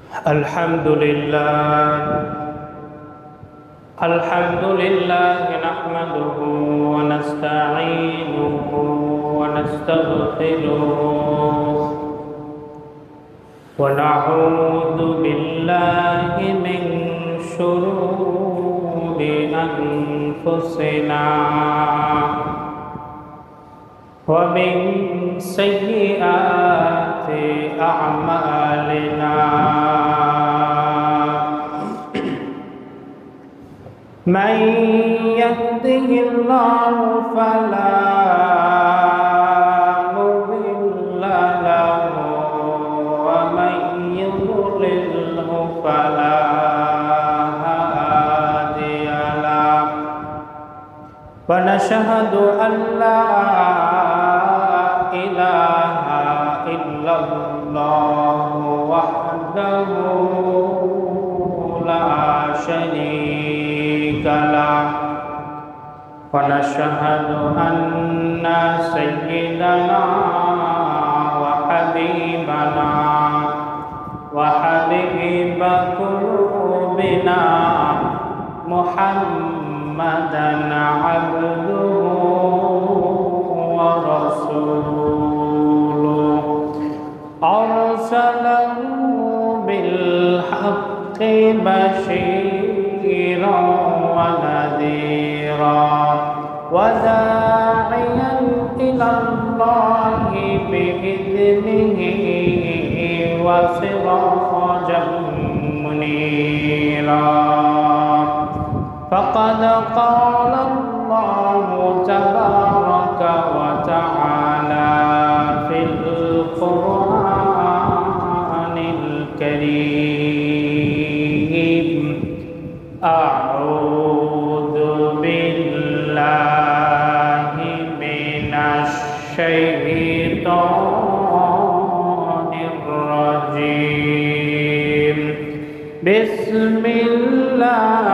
الحمد لله نحمده ونستعينه ونستغفره ونعوذ بالله من شرور أنفسنا ومن سيئات أعمالنا من يهده الله فلا مضل له ومن يضلله فلا هادي له ونشهد أن لا إله إلا الله وحده لا شريك له ونشهد أن سيدنا وحبيبنا وحبيب قلوبنا محمدا عبده ورسوله أرسله بالحق بشيرا ونذيرا وداعيا إلى الله بإذنه وسراجا منيرا فقد قال الله تبارك وتعالى في القرآن الكريم أعوذ بالله من الشيطان الرجيم بسم الله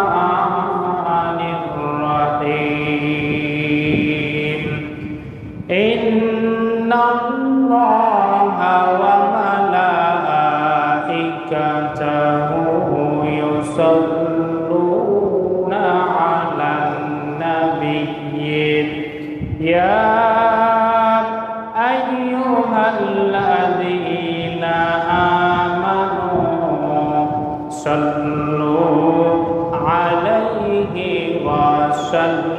الرحمن الرحيم إن الله وملائكته يصلون على النبي يا أيها الذين آمنوا صلوا عليه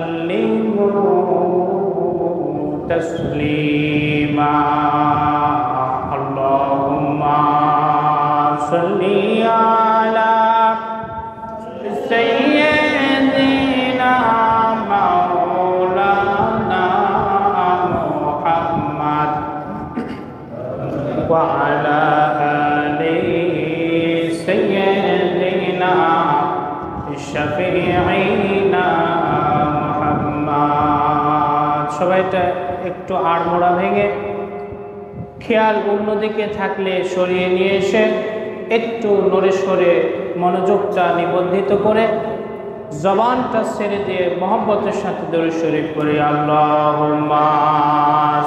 وسلموا تسليما اللهم صل على سيدنا مولانا محمد وعلى آل سيدنا شفيعنا محمد সবাইটা একটু আড়মোড়া ভেঙে খেয়াল অন্যদিকে থাকলে সরিয়ে নিয়ে এসে একটু নড়ে সরে মনোযোগটা নিবদ্ধিত করে জবানটা ছেড়ে দিয়ে মহব্বতের সাথে দরুদ শরীফ পড়ে আল্লাহুম্মা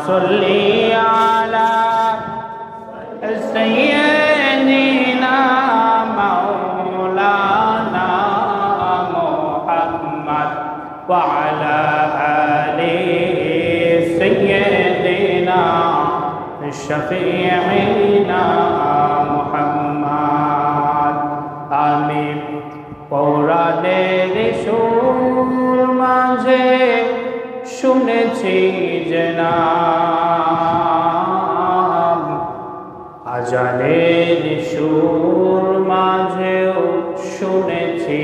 সাল্লি আলা সাইয়্যিদিনা মাওলানা মুহাম্মদ ওয়া আলা আলি সাইয়্যিদিনা শাফিঈনা মুহাম্মদ আমিন কোরআনের সুর মাঝে শুনেছি যে নাম আজানের সুর মাঝেও শুনেছি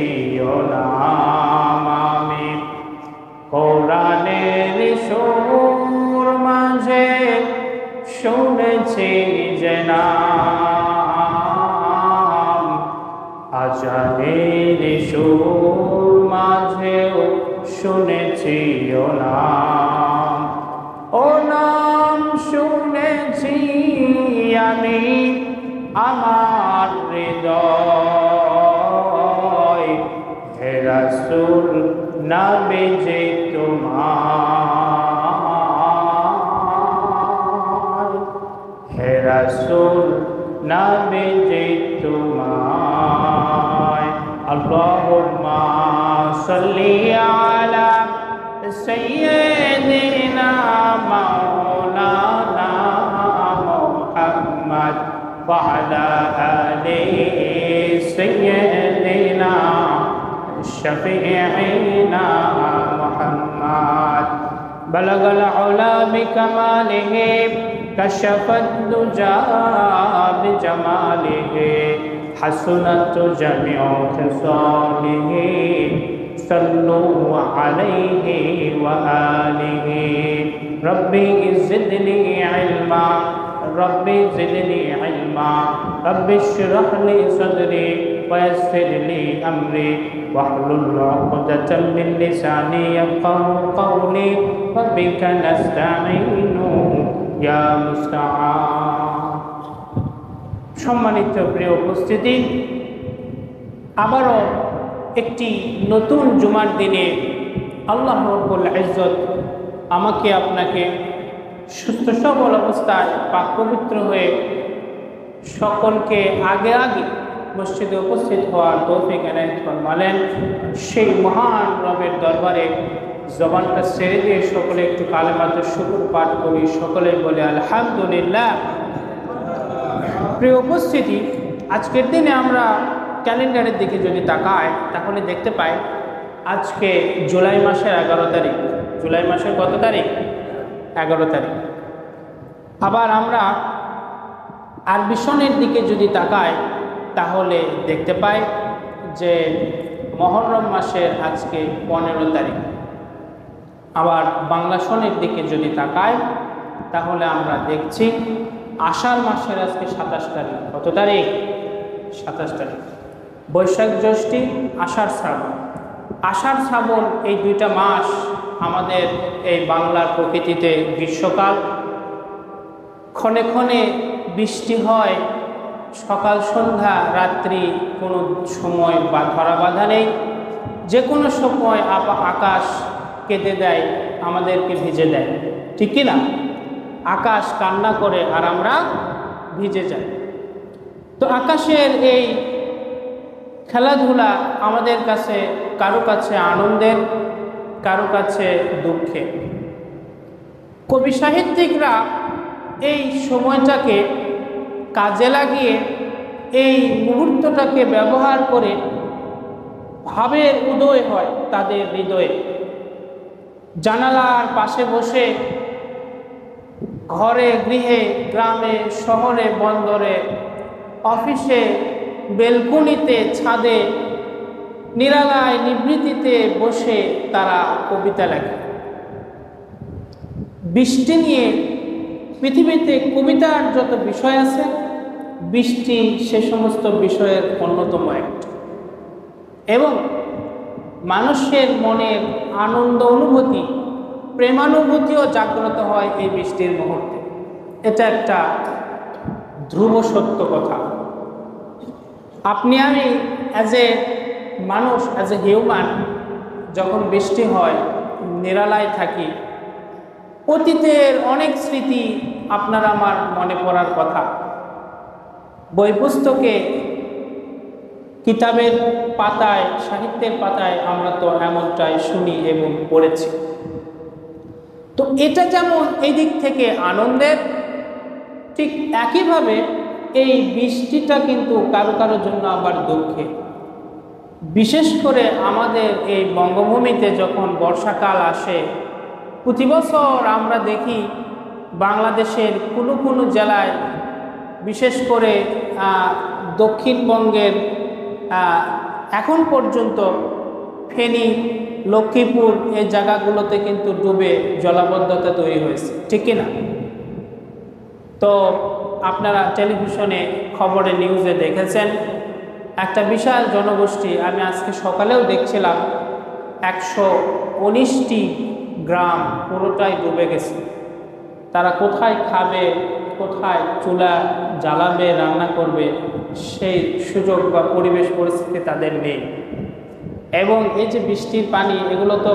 ও নাম আমি কোরআনের সুর মাঝে শুনেছি যে নাম আজানের সুর মাঝেও শুনেছি ও নাম শুনেছি আমি আমার হৃদয় হে রাসূল নবী যে তোমার হে রাসূল নবীজি তোমায় আল্লাহুম্মা সাল্লি আলা সাইয়্যিদিনা মাওলানা মুহাম্মদ ওয়া আলা আলি সাইয়্যিদিনা শাফিঈনা মুহাম্মদ বালাগাল উলা বিকামালিহি কাশাফাত দুজা বিজামালিহি হাসুনাত জামিউ খিসালিহি সাল্লু আলাইহি ওয়া আলিহি রব্বি জিদনি ইলমা রব্বি জিদনি ইলমা রব্বি ইশরাহ লি সাদরি ওয়া ইয়াসসির লি আমরি واحلل عقدة من لساني يفقهوا قولي وبك نستعين يا مستعان সম্মানিত প্রিয় উপস্থিতি, আবারও একটি নতুন জুমার দিনে আল্লাহ রাব্বুল ইজ্জত আমাকে আপনাকে সুস্থ সবল অবস্থায় পাক পবিত্র হয়ে সকলকে আগে আগে মসজিদে উপস্থিত হওয়ার তৌফিক এনায়েত ফরমালেন। সেই মহান রবের দরবারে জবানটা ছেড়ে দিয়ে সকলে একটু কালেমাতুশ শুকর পাঠ করি, সকলে বলে আলহামদুলিল্লাহ। প্রিয় উপস্থিতি, আজকের দিনে আমরা ক্যালেন্ডারের দিকে যদি তাকাই তাহলে দেখতে পাই আজকে জুলাই মাসের 11 তারিখ। জুলাই মাসের কত তারিখ? 11 তারিখ। আবার আমরা আরবি সনের দিকে যদি তাকাই তাহলে দেখতে পাই যে মুহররম মাসের আজকে 15 তারিখ। আবার বাংলা সনের দিকে যদি তাকাই তাহলে আমরা দেখছি আষাঢ় মাসের আজকে 27 তারিখ। কত তারিখ? 27 তারিখ। বৈশাখ জ্যৈষ্ঠী, আষাঢ় শ্রাবণ। আষাঢ় শ্রাবণ এই দুইটা মাস আমাদের এই বাংলার প্রকৃতিতে গ্রীষ্মকাল। ক্ষণে ক্ষণে বৃষ্টি হয়, সকাল সন্ধ্যা রাত্রি কোনো সময় বা ধরা বাঁধা নেই। যে কোনো সময় আকাশ কেঁদে দেয়, আমাদেরকে ভিজে দেয়, ঠিক কি না? আকাশ কান্না করে আর আমরা ভিজে যাই। তো আকাশের এই খেলাধুলা আমাদের কাছে কারো কাছে আনন্দের, কারো কাছে দুঃখের। কবি সাহিত্যিকরা এই সময়টাকে কাজে লাগিয়ে এই মুহূর্তটাকে ব্যবহার করে ভাবের উদয় হয় তাদের হৃদয়ে। জানালার পাশে বসে ঘরে গৃহে গ্রামে শহরে বন্দরে অফিসে বেলকনিতে ছাদে নিরালায় নিভৃতিতে বসে তারা কবিতা লেখে। বৃষ্টি নিয়ে পৃথিবীতে কবিতার যত বিষয় আছে, বৃষ্টি সে সমস্ত বিষয়ের অন্যতম একটা। এবং মানুষের মনের আনন্দ অনুভূতি, প্রেমানুভূতিও জাগ্রত হয় এই বৃষ্টির মুহূর্তে। এটা একটা ধ্রুব সত্য কথা। আপনি আমি অ্যাজ এ মানুষ, অ্যাজ এ হিউম্যান, যখন বৃষ্টি হয় নিরালায় থাকি, অতীতের অনেক স্মৃতি আপনার আমার মনে পড়ার কথা। বই পুস্তকে, কিতাবের পাতায়, সাহিত্যের পাতায় আমরা তো এমনটাই শুনি এবং পড়েছি। তো এটা যেমন এই দিক থেকে আনন্দের, ঠিক একইভাবে এই বৃষ্টিটা কিন্তু কারো কারোর জন্য আবার দুঃখের। বিশেষ করে আমাদের এই বঙ্গভূমিতে যখন বর্ষাকাল আসে, প্রতি বছর আমরা দেখি বাংলাদেশের কোনো কোনো জেলায়, বিশেষ করে দক্ষিণবঙ্গের এখন পর্যন্ত ফেনী, লক্ষ্মীপুর এই জায়গাগুলোতে কিন্তু ডুবে জলাবদ্ধতা তৈরি হয়েছে, ঠিক কিনা? তো আপনারা টেলিভিশনে খবরে নিউজে দেখেছেন একটা বিশাল জনগোষ্ঠী, আমি আজকে সকালেও দেখছিলাম 119টি গ্রাম পুরোটাই ডুবে গেছে। তারা কোথায় খাবে, কোথায় চুলা জ্বালাবে, রান্না করবে, সেই সুযোগ বা পরিবেশ পরিস্থিতি তাদের নেই। এবং এই যে বৃষ্টির পানি, এগুলো তো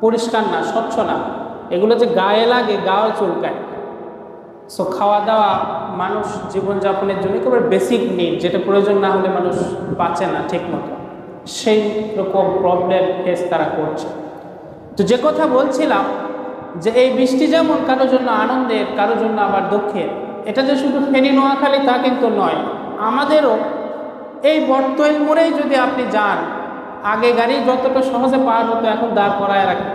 পরিষ্কার না, স্বচ্ছ না, এগুলো যে গায়ে লাগে গায়ে চুলকায়। সো খাওয়া দাওয়া মানুষ জীবনযাপনের জন্য একেবারে বেসিক নিড, যেটা প্রয়োজন না হলে মানুষ বাঁচে না ঠিক মতো, সেই রকম প্রবলেম ফেস তারা করছে। তো যে কথা বলছিলাম যে এই বৃষ্টি যেমন কারোর জন্য আনন্দের, কারোর জন্য আবার দুঃখের, এটা যে শুধু ফেনী নোয়াখালী তা কিন্তু নয়, আমাদেরও এই বটতল মোড়েই যদি আপনি যান, আগে গাড়ি যতটা সহজে পার হতো এখন দাঁড় করায় রাখে,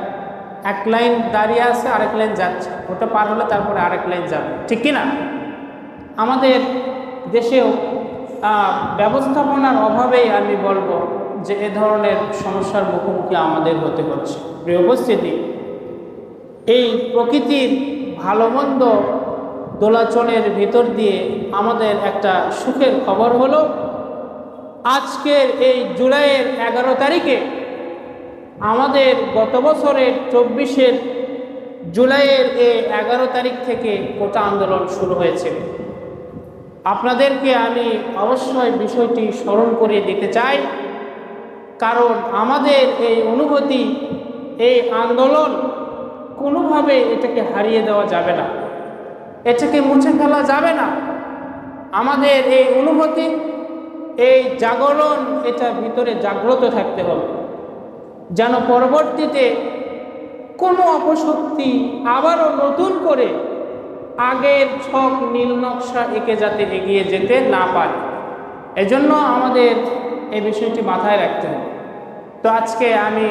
এক লাইন দাঁড়িয়ে আছে আরেক লাইন যাচ্ছে, ওটা পার হলে তারপরে আরেক লাইন যাবে, ঠিক কিনা? আমাদের দেশেও ব্যবস্থাপনার অভাবেই আমি বলবো যে এ ধরনের সমস্যার মুখোমুখি আমাদের হতে হচ্ছে। প্রিয় উপস্থিতি, এই প্রকৃতির ভালো মন্দ দোলাচলের ভিতর দিয়ে আমাদের একটা সুখের খবর হলো, আজকের এই জুলাইয়ের 11 তারিখে আমাদের গত বছরের 24 জুলাইয়ের এই 11 তারিখ থেকে কোটা আন্দোলন শুরু হয়েছিল। আপনাদেরকে আমি অবশ্যই বিষয়টি স্মরণ করিয়ে দিতে চাই, কারণ আমাদের এই অনুভূতি, এই আন্দোলন কোনোভাবে এটাকে হারিয়ে দেওয়া যাবে না, এটাকে মুছে ফেলা যাবে না। আমাদের এই অনুভূতি, এই জাগরণ, এটা ভিতরে জাগ্রত থাকতে হবে, যেন পরবর্তীতে কোনো অপশক্তি আবারও নতুন করে আগের ছক নীল নকশা এঁকে যাতে এগিয়ে যেতে না পারে। এজন্য আমাদের এই বিষয়টি মাথায় রাখতে হবে। তো আজকে আমি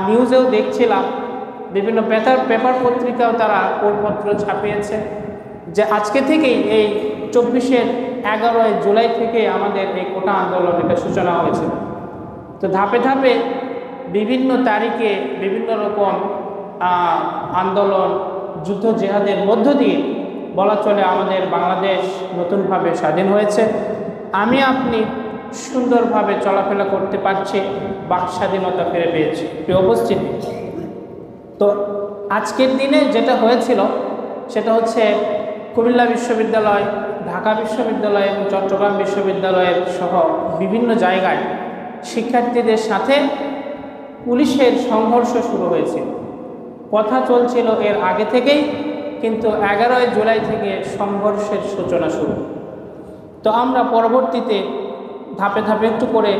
নিউজেও দেখছিলাম, বিভিন্ন পেপার পত্রিকাও তারা কোটপত্র ছাপিয়েছে যে আজকে থেকেই এই 11 জুলাই থেকে আমাদের এই কোটা আন্দোলন এটা সূচনা হয়েছিল। তো ধাপে ধাপে বিভিন্ন তারিখে বিভিন্ন রকম আন্দোলন, যুদ্ধ জেহাদের মধ্য দিয়ে বলা চলে আমাদের বাংলাদেশ নতুনভাবে স্বাধীন হয়েছে। আমি আপনি সুন্দরভাবে চলাফেরা করতে পারছি, বাক স্বাধীনতা ফিরে পেয়েছি। প্রিয় উপস্থিতি, তো আজকের দিনে যেটা হয়েছিল সেটা হচ্ছে কুমিল্লা বিশ্ববিদ্যালয়, ঢাকা বিশ্ববিদ্যালয় এবং চট্টগ্রাম বিশ্ববিদ্যালয়ের সহ বিভিন্ন জায়গায় শিক্ষার্থীদের সাথে পুলিশের সংঘর্ষ শুরু হয়েছিল। কথা চলছিল এর আগে থেকেই, কিন্তু 11 জুলাই থেকে সংঘর্ষের সূচনা শুরু। তো আমরা পরবর্তীতে ধাপে ধাপে একটু করে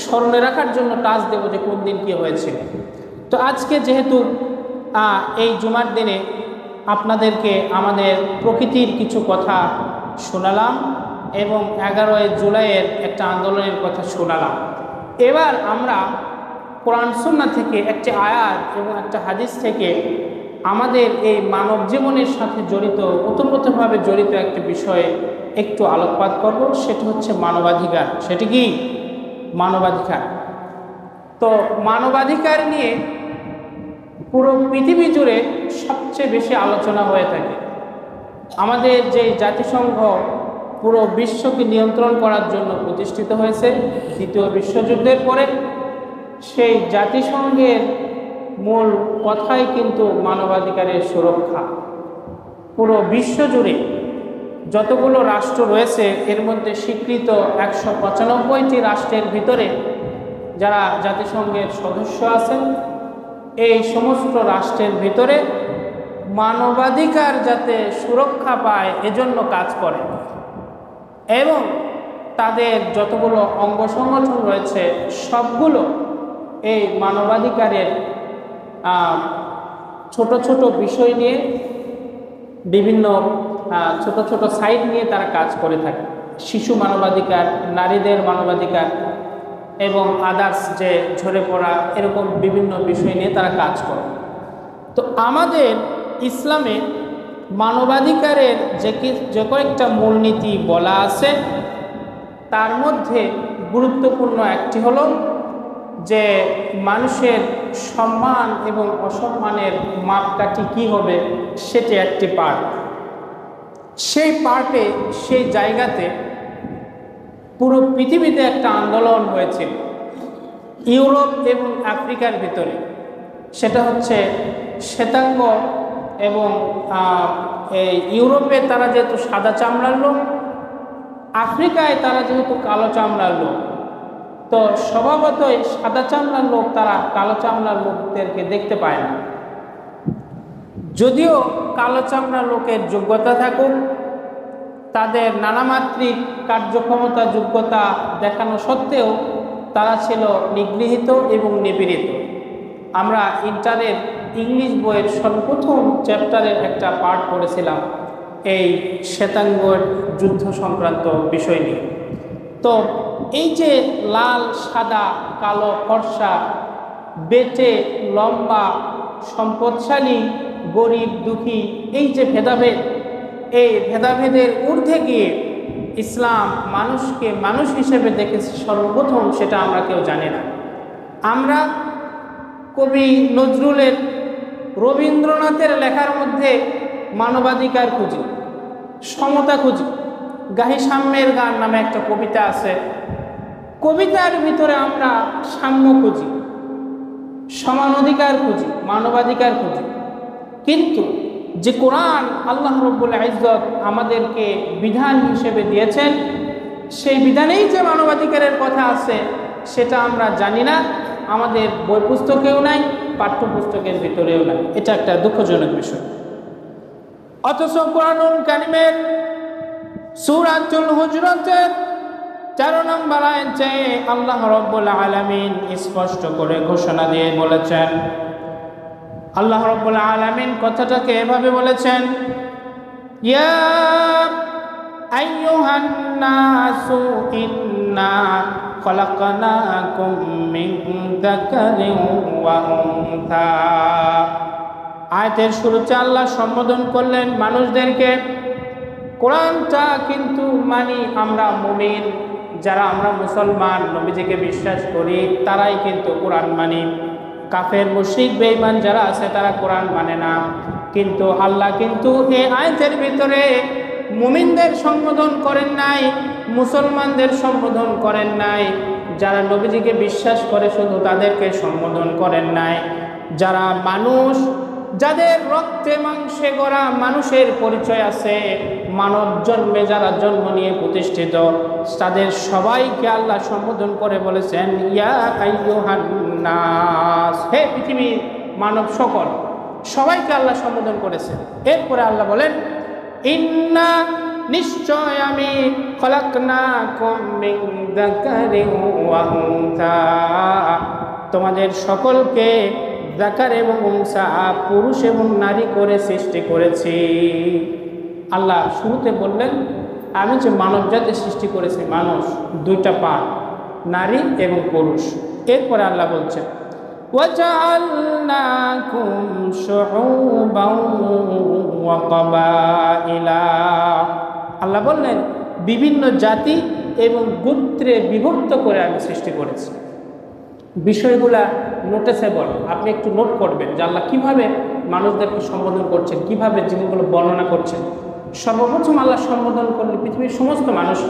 স্মরণে রাখার জন্য টাচ দেব যে কোন দিন কী হয়েছিল। তো আজকে যেহেতু এই জুমার দিনে আপনাদেরকে আমাদের প্রকৃতির কিছু কথা শোনালাম এবং 11 জুলাইয়ের একটা আন্দোলনের কথা শোনালাম, এবার আমরা কোরআন সুন্নাহ থেকে একটি আয়াত এবং একটা হাদিস থেকে আমাদের এই মানব জীবনের সাথে জড়িত, ওতপ্রোতভাবে জড়িত একটি বিষয়ে একটু আলোকপাত করব। সেটি হচ্ছে মানবাধিকার। সেটি কি? মানবাধিকার। তো মানবাধিকার নিয়ে পুরো পৃথিবী জুড়ে সবচেয়ে বেশি আলোচনা হয়ে থাকে। আমাদের যে জাতিসংঘ পুরো বিশ্বকে নিয়ন্ত্রণ করার জন্য প্রতিষ্ঠিত হয়েছে দ্বিতীয় বিশ্বযুদ্ধের পরে, সেই জাতিসংঘের মূল কথাই কিন্তু মানবাধিকারের সুরক্ষা। পুরো বিশ্বজুড়ে যতগুলো রাষ্ট্র রয়েছে এর মধ্যে স্বীকৃত 195টি রাষ্ট্রের ভিতরে যারা জাতিসংঘের সদস্য আছেন, এই সমস্ত রাষ্ট্রের ভিতরে মানবাধিকার যাতে সুরক্ষা পায় এজন্য কাজ করে এবং তাদের যতগুলো অঙ্গ সংগঠন রয়েছে সবগুলো এই মানবাধিকারের ছোট ছোট বিষয় নিয়ে, বিভিন্ন ছোট ছোট সাইড নিয়ে তারা কাজ করে থাকে। শিশু মানবাধিকার, নারীদের মানবাধিকার এবং আদার্স যে ঝরে পড়া, এরকম বিভিন্ন বিষয় নিয়ে তারা কাজ করে। তো আমাদের ইসলামে মানবাধিকারের যে কয়েকটা মূলনীতি বলা আছে তার মধ্যে গুরুত্বপূর্ণ একটি হলো যে মানুষের সম্মান এবং অসম্মানের মাপকাঠি কী হবে সেটি একটি পার্ট। সেই পার্টে, সেই জায়গাতে পুরো পৃথিবীতে একটা আন্দোলন হয়েছিল ইউরোপ এবং আফ্রিকার ভিতরে। সেটা হচ্ছে শ্বেতাঙ্গ এবং এই ইউরোপে তারা যেহেতু সাদা চামড়ার লোক, আফ্রিকায় তারা যেহেতু কালো চামড়ার লোক, তো স্বভাবতই সাদা চামড়ার লোক তারা কালো চামড়ার লোকদেরকে দেখতে পায় না। যদিও কালো চামড়া লোকের যোগ্যতা থাকুক, তাদের নানামাত্রিক কার্যক্ষমতা যোগ্যতা দেখানো সত্ত্বেও তারা ছিল নিগৃহীত এবং নিপীড়িত। আমরা ইন্টারের ইংলিশ বইয়ের সর্বপ্রথম চ্যাপ্টারের একটা পার্ট পড়েছিলাম এই শ্বেতাঙ্গের যুদ্ধ সংক্রান্ত বিষয় নিয়ে। তো এই যে লাল, সাদা, কালো, ফর্সা, বেটে, লম্বা, সম্পদশালী, গরিব, দুঃখী, এই যে ভেদাভেদ, এই ভেদাভেদের ঊর্ধ্বে গিয়ে ইসলাম মানুষকে মানুষ হিসেবে দেখেছে সর্বপ্রথম, সেটা আমরা কেউ জানি না। আমরা কবি নজরুলের, রবীন্দ্রনাথের লেখার মধ্যে মানবাধিকার খুঁজি, সমতা খুঁজি। গাহি সাম্যের গান নামে একটা কবিতা আছে, কবিতার ভিতরে আমরা সাম্য খুঁজি, সমান অধিকার খুঁজি, মানবাধিকার খুঁজি। কিন্তু যে কোরআন আল্লাহ রাব্বুল ইজ্জত আমাদেরকে বিধান হিসেবে দিয়েছেন, সেই বিধানেই যে মানবাধিকারের কথা আছে সেটা আমরা জানি না, আমাদের বই পুস্তকেও নাই, পাঠ্যপুস্তকের ভিতরেও নাই। এটা একটা দুঃখজনক বিষয়। অথচ কোরআনুল কারীমের সূরাতুল হুজরাতের 13 নম্বর আয়াতে আল্লাহ রাব্বুল আলামিন স্পষ্ট করে ঘোষণা দিয়ে বলেছেন, আল্লাহ রাব্বুল আলামিন কথাটাকে এভাবে বলেছেন, ইয়া আইয়ুহান নাসু ইন্না খলাকনাকুম মিন যাকারিন ওয়া উনসা। আয়াতের শুরুতে আল্লাহ সম্বোধন করলেন মানুষদেরকে। কোরআনটা কিন্তু মানি আমরা মুমিন, যারা আমরা মুসলমান, নবীজিকে বিশ্বাস করি, তারাই কিন্তু কোরআন মানি। কাফের, মুশরিক, বেঈমান যারা আছে তারা কোরআন মানে না। কিন্তু আল্লাহ কিন্তু এই আয়াতের ভিতরে মুমিনদের সম্বোধন করেন নাই, মুসলমানদের সম্বোধন করেন নাই। যারা নবীজিকে বিশ্বাস করে শুধু তাদেরকে সম্বোধন করেন নাই। যারা মানুষ, যাদের রক্তে মাংসে গড়া মানুষের পরিচয় আছে, মানব জন্মে যারা জন্ম নিয়ে প্রতিষ্ঠিত, তাদের সবাইকে আল্লাহ সম্বোধন করে বলেছেন, ইয়া আইয়ুহান নাস, হে পৃথিবীর মানব সকল, সবাইকে আল্লাহ সম্বোধন করেছেন। এরপরে আল্লাহ বলেন, ইন্না, নিশ্চয় আমি, খলাকনাকুম মিন যাকারিন ওয়া উনসা, তোমাদের সকলকে যাকার এবং উনসা, পুরুষ এবং নারী করে সৃষ্টি করেছি। আল্লাহ শুরুতে বললেন, আমি যে মানব জাতি সৃষ্টি করেছি, মানুষ দুইটা পার্ট, নারী এবং পুরুষ। এরপরে আল্লাহ বলছেন, ওয়াজআলনাকুম শুউবান ওয়া ক্বাবাইলা, আল্লাহ বললেন বিভিন্ন জাতি এবং গোত্রে বিভক্ত করে আমি সৃষ্টি করেছি। বিষয়গুলা নোটিসেবল, আপনি একটু নোট করবেন যে আল্লাহ কীভাবে মানুষদেরকে সম্বোধন করছেন, কীভাবে জিনিসগুলো বর্ণনা করছেন। সর্বপ্রথম আল্লাহ সম্বোধন করলেন পৃথিবীর সমস্ত মানুষ।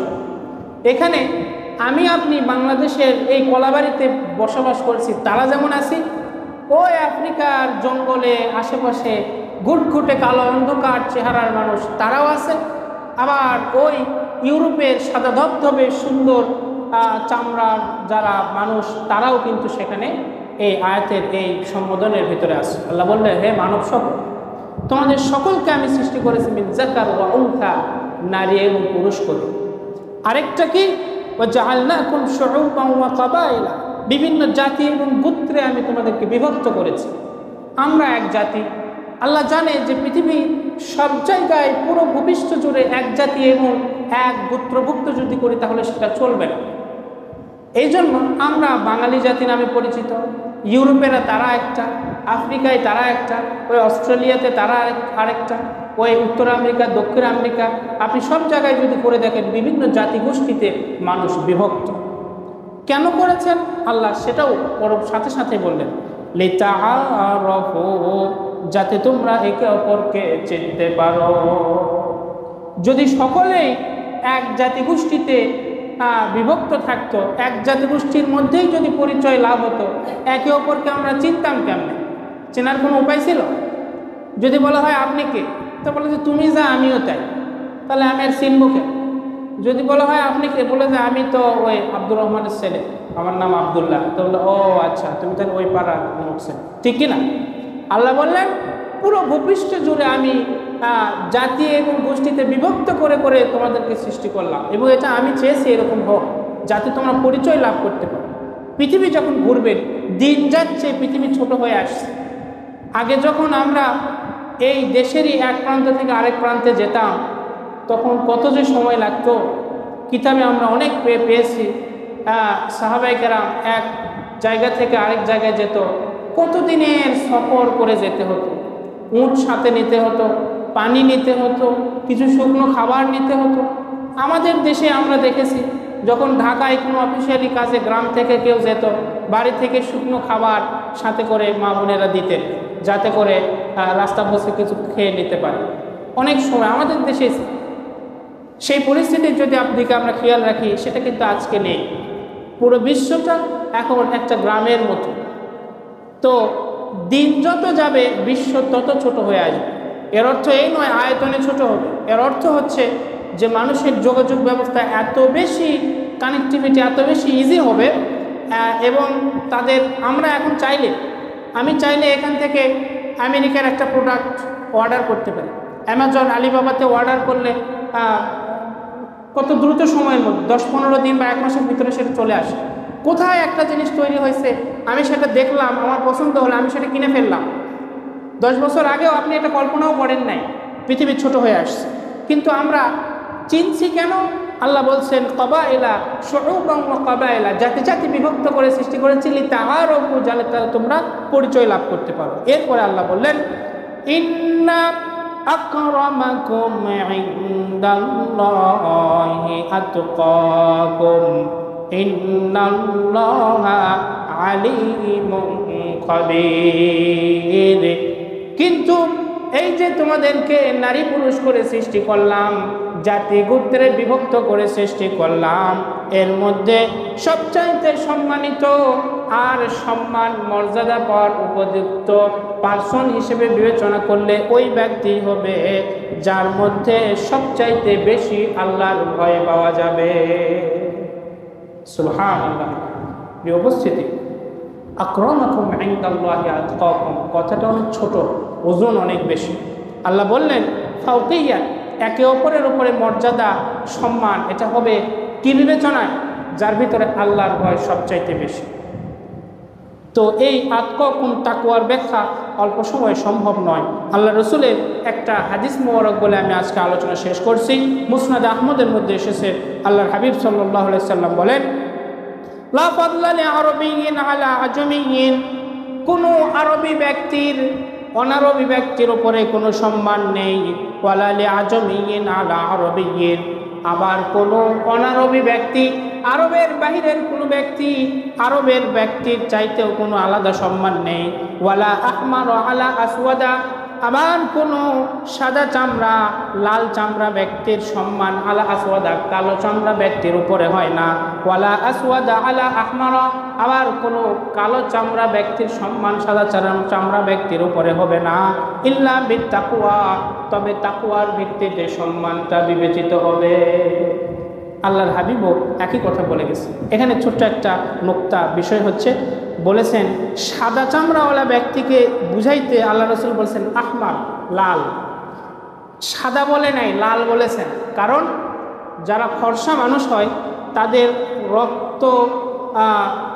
এখানে আমি আপনি বাংলাদেশের এই কলাবাড়িতে বসবাস করছি, তারা যেমন আছি, ওই আফ্রিকার জঙ্গলে আশেপাশে ঘুটঘুটে কালো অন্ধকার চেহারার মানুষ তারাও আছে। আবার ওই ইউরোপের সাদা ধবধবে সুন্দর চামড়ার যারা মানুষ, তারাও কিন্তু সেখানে এই আয়াতের এই সম্বোধনের ভিতরে আছে। আল্লাহ বললেন, হে মানব সকল, তোমাদের সকলকে আমি সৃষ্টি করেছি মিন যাকার ওয়া উনসা, নারী এবং পুরুষ করে। আরেকটা কি, ওয়াজআলনাকুম শুউবান ওয়া ক্বাবাইলা, বিভিন্ন জাতি এবং গোত্রে আমি তোমাদেরকে বিভক্ত করেছি। আমরা এক জাতি। আল্লাহ জানে যে পৃথিবী সব জায়গায় পুরো ভূপৃষ্ঠ জুড়ে এক জাতি এবং এক গোত্রভুক্ত যদি করি তাহলে সেটা চলবে না। এই জন্য আমরা বাঙালি জাতি নামে পরিচিত। ইউরোপেরা তারা একটা, আফ্রিকায় তারা একটা, ওই অস্ট্রেলিয়াতে তারা আরেকটা, ওই উত্তর আমেরিকা, দক্ষিণ আমেরিকা, আপনি সব জায়গায় যদি করে দেখেন বিভিন্ন জাতিগোষ্ঠীতে মানুষ বিভক্ত। কেন করেছেন আল্লাহ সেটাও সাথে সাথে বললেন, লিতাআরাফু, যাতে তোমরা একে অপরকে চিনতে পারো। যদি সকলেই এক জাতিগোষ্ঠীতে বিভক্ত থাকতো, এক জাতিগোষ্ঠীর মধ্যেই যদি পরিচয় লাভ হতো, একে অপরকে আমরা চিনতাম কেমনে? চেনার কোনো উপায় ছিল? যদি বলা হয় আপনি কে, তো বলে যে তুমি যা আমিও তাই, তাহলে আমি আর চিনবো কে? যদি বলা হয় আপনি কে, বলে যে আমি তো ওই আব্দুর রহমানের ছেলে, আমার নাম আব্দুল্লাহ, তো বলে ও আচ্ছা তুমি তাহলে ওই পাড়ার অমুক ছেলে, ঠিক কিনা? আল্লাহ বললেন পুরো ভূপৃষ্ঠ জুড়ে আমি জাতি এবং গোষ্ঠীতে বিভক্ত করে করে তোমাদেরকে সৃষ্টি করলাম, এবং এটা আমি চেয়েছি এরকম হোক যাতে তোমরা পরিচয় লাভ করতে পারো। পৃথিবী যখন ঘুরবে, দিন যাচ্ছে, পৃথিবী ছোট হয়ে আসছে। আগে যখন আমরা এই দেশেরই এক প্রান্ত থেকে আরেক প্রান্তে যেতাম, তখন কত যে সময় লাগতো। কিতাবে আমরা অনেক পেয়েছি, সাহাবায়ে কেরাম এক জায়গা থেকে আরেক জায়গায় যেত, কতদিনের সফর করে যেতে হতো। উট সাথে নিতে হতো, পানি নিতে হতো, কিছু শুকনো খাবার নিতে হতো। আমাদের দেশে আমরা দেখেছি, যখন ঢাকায় কোনো অফিসিয়ালি কাজে গ্রাম থেকে কেউ যেত, বাড়ি থেকে শুকনো খাবার সাথে করে মা বোনেরা দিতেন, যাতে করে রাস্তা বসে কিছু খেয়ে নিতে পারে। অনেক সময় আমাদের দেশে সেই পরিস্থিতির যদি দিকে আমরা খেয়াল রাখি, সেটা কিন্তু আজকে নেই। পুরো বিশ্বটা এখন একটা গ্রামের মতো। তো দিন যত যাবে বিশ্ব তত ছোট হয়ে আসবে। এর অর্থ এই নয় আয়তনে ছোট হবে, এর অর্থ হচ্ছে যে মানুষের যোগাযোগ ব্যবস্থা এত বেশি, কানেক্টিভিটি এত বেশি ইজি হবে, এবং তাদের আমরা এখন আমি চাইলে এখান থেকে আমেরিকার একটা প্রোডাক্ট অর্ডার করতে পারি। অ্যামাজন, আলিবাবাতে অর্ডার করলে কত দ্রুত সময়ের মধ্যে 10-15 দিন বা 1 মাসের ভিতরে সেটা চলে আসে। কোথায় একটা জিনিস তৈরি হয়েছে, আমি সেটা দেখলাম, আমার পছন্দ হলো, আমি সেটা কিনে ফেললাম। 10 বছর আগেও আপনি এটা কল্পনাও করেন নাই, পৃথিবী ছোট হয়ে আসছে। কিন্তু আমরা চিনছি কেন? আল্লাহ বলছেন কবাইলা শুউবান ওয়া কবাইলা, জাতি জাতি বিভক্ত করে সৃষ্টি করেছি লিতাআরাফু, যাতে তোমরা পরিচয় লাভ করতে পারো। এরপরে আল্লাহ বললেন ইন্না আকরামাকুম ইনদাল্লাহি আতকাকুম ইন্নাল্লাহা আলিমুন খাবীর। কিন্তু এই যে তোমাদেরকে নারী পুরুষ করে সৃষ্টি করলাম, জাতি গোত্রে বিভক্ত করে সৃষ্টি করলাম, এর মধ্যে সবচাইতে সম্মানিত আর সম্মান মর্যাদা পাওয়ার উপযুক্ত পার্সন হিসেবে বিবেচনা করলে ওই ব্যক্তি হবে যার মধ্যে সবচাইতে বেশি আল্লাহর ভয় পাওয়া যাবে। সুবহানাল্লাহ। প্রিয় উপস্থিতি, আকরামাকুম ইনদাল্লাহি আতকাকুম কথাটা অনেক ছোট, ওজন অনেক বেশি। আল্লাহ বললেন ফাওকিয়া, একে অপরের উপরে মর্যাদা সম্মান, এটা হবে কি বিবেচনায়? যার ভিতরে আল্লাহর ভয় সবচাইতে বেশি। তো এই আতকাকুম তাকওয়ার ব্যাখ্যা অল্প সময়ে সম্ভব নয়। আল্লাহ রসুলের একটা হাদিস মোবারক বলে আমি আজকে আলোচনা শেষ করছি। মুসনাদ আহমদের মধ্যে এসেছে, আল্লাহর হাবিব সাল্লাল্লাহু আলাইহি সাল্লাম বলেন লা ফাদলা লিআরাবিয়্যিন আলা আজমিয়্যিন, কোনো আরবি ব্যক্তির অনারবি ব্যক্তির উপরে কোনো সম্মান নেই। ওয়ালা লিআজমিয়্যিন আলা আরবিয়্যিন, আবার কোনো অনারবি ব্যক্তি, আরবের বাহিরের কোনো ব্যক্তি আরবের ব্যক্তির চাইতেও কোনো আলাদা সম্মান নেই। ওয়ালা আহমার আলা আসওয়াদা, আবার কোনো সাদা চামড়া লাল চামড়া ব্যক্তির সম্মান আলা আসওয়াদা কালো চামড়া ব্যক্তির উপরে হয় না। ওয়ালা আসওয়াদা আলা আহমারা, আবার কোনো কালো চামড়া ব্যক্তির সম্মান সাদা চামড়া ব্যক্তির উপরে হবে না। ইল্লা বিত্তাকওয়া, তবে তাকওয়ার ভিত্তিতে সম্মানটা বিবেচিত হবে। আল্লাহর হাবিবও একই কথা বলে গেছে। এখানে ছোট্ট একটা নোক্তা বিষয় হচ্ছে, বলেছেন সাদা চামড়াওয়ালা ব্যক্তিকে বুঝাইতে আল্লাহ রসুল বলছেন আহমার, লাল। সাদা বলে নাই, লাল বলেছেন। কারণ যারা ফর্সা মানুষ হয় তাদের রক্ত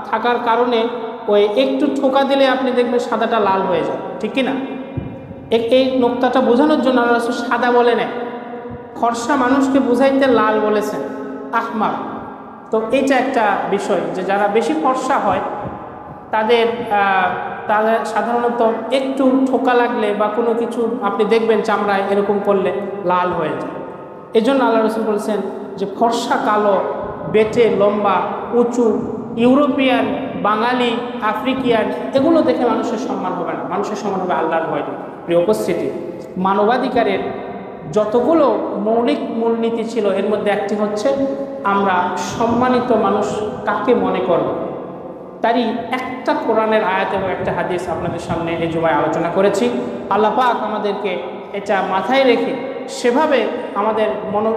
থাকার কারণে ওই একটু ঠোকা দিলে আপনি দেখবেন সাদাটা লাল হয়ে যায়, ঠিক কিনা? এই নোক্তাটা বোঝানোর জন্য আল্লাহ রসুল সাদা বলে নেয়, ফর্সা মানুষকে বুঝাইতে লাল বলেছেন আহমার। তো এইটা একটা বিষয় যে যারা বেশি ফর্সা হয় তাদের সাধারণত একটু ঠোকা লাগলে বা কোনো কিছু আপনি দেখবেন চামড়ায় এরকম করলে লাল হয়ে যায়। এই জন্য আল্লাহ রসুল বলছেন যে ফর্সা, কালো, বেটে, লম্বা, উঁচু, ইউরোপিয়ান, বাঙালি, আফ্রিকিয়ান, এগুলো দেখে মানুষের সম্মান হবে না, মানুষের সম্মান হবে আল্লাহর ভয়। প্রিয় উপস্থিতি, মানবাধিকারের যতগুলো মৌলিক মূলনীতি ছিল এর মধ্যে একটি হচ্ছে আমরা সম্মানিত মানুষ কাকে মনে করব। তারই একটা কোরআনের আয়াত এবং একটা হাদিস আপনাদের সামনে এই জুমায় আলোচনা করেছি। আল্লাহ পাক আমাদেরকে এটা মাথায় রেখে সেভাবে আমাদের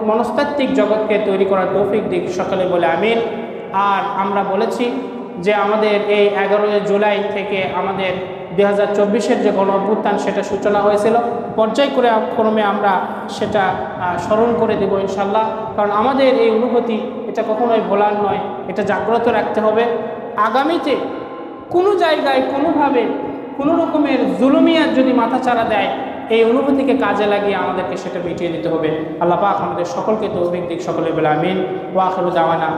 মনস্তাত্ত্বিক জগৎকে তৈরি করার তৌফিক দিক, সকালে বলে আমিন। আর আমরা বলেছি যে আমাদের এই 11 জুলাই থেকে আমাদের 2024-এর যে গণ অভ্যুত্থান সেটা সূচনা হয়েছিল, পর্যায়ক্রমে আমরা সেটা স্মরণ করে দেব ইনশাল্লাহ। কারণ আমাদের এই অনুভূতি এটা কখনোই ভোলার নয়, এটা জাগ্রত রাখতে হবে। আগামীতে কোনো জায়গায় কোনোভাবে কোনো রকমের জুলুমিয়াত যদি মাথাচাড়া দেয়, এই অনুভূতিকে কাজে লাগিয়ে আমাদেরকে সেটা মিটিয়ে দিতে হবে। আল্লাহ পাক আমাদের সকলকে তৌফিক দিক, সকলে বলে আমিন। ওয়া আখিরু দাওয়ানা।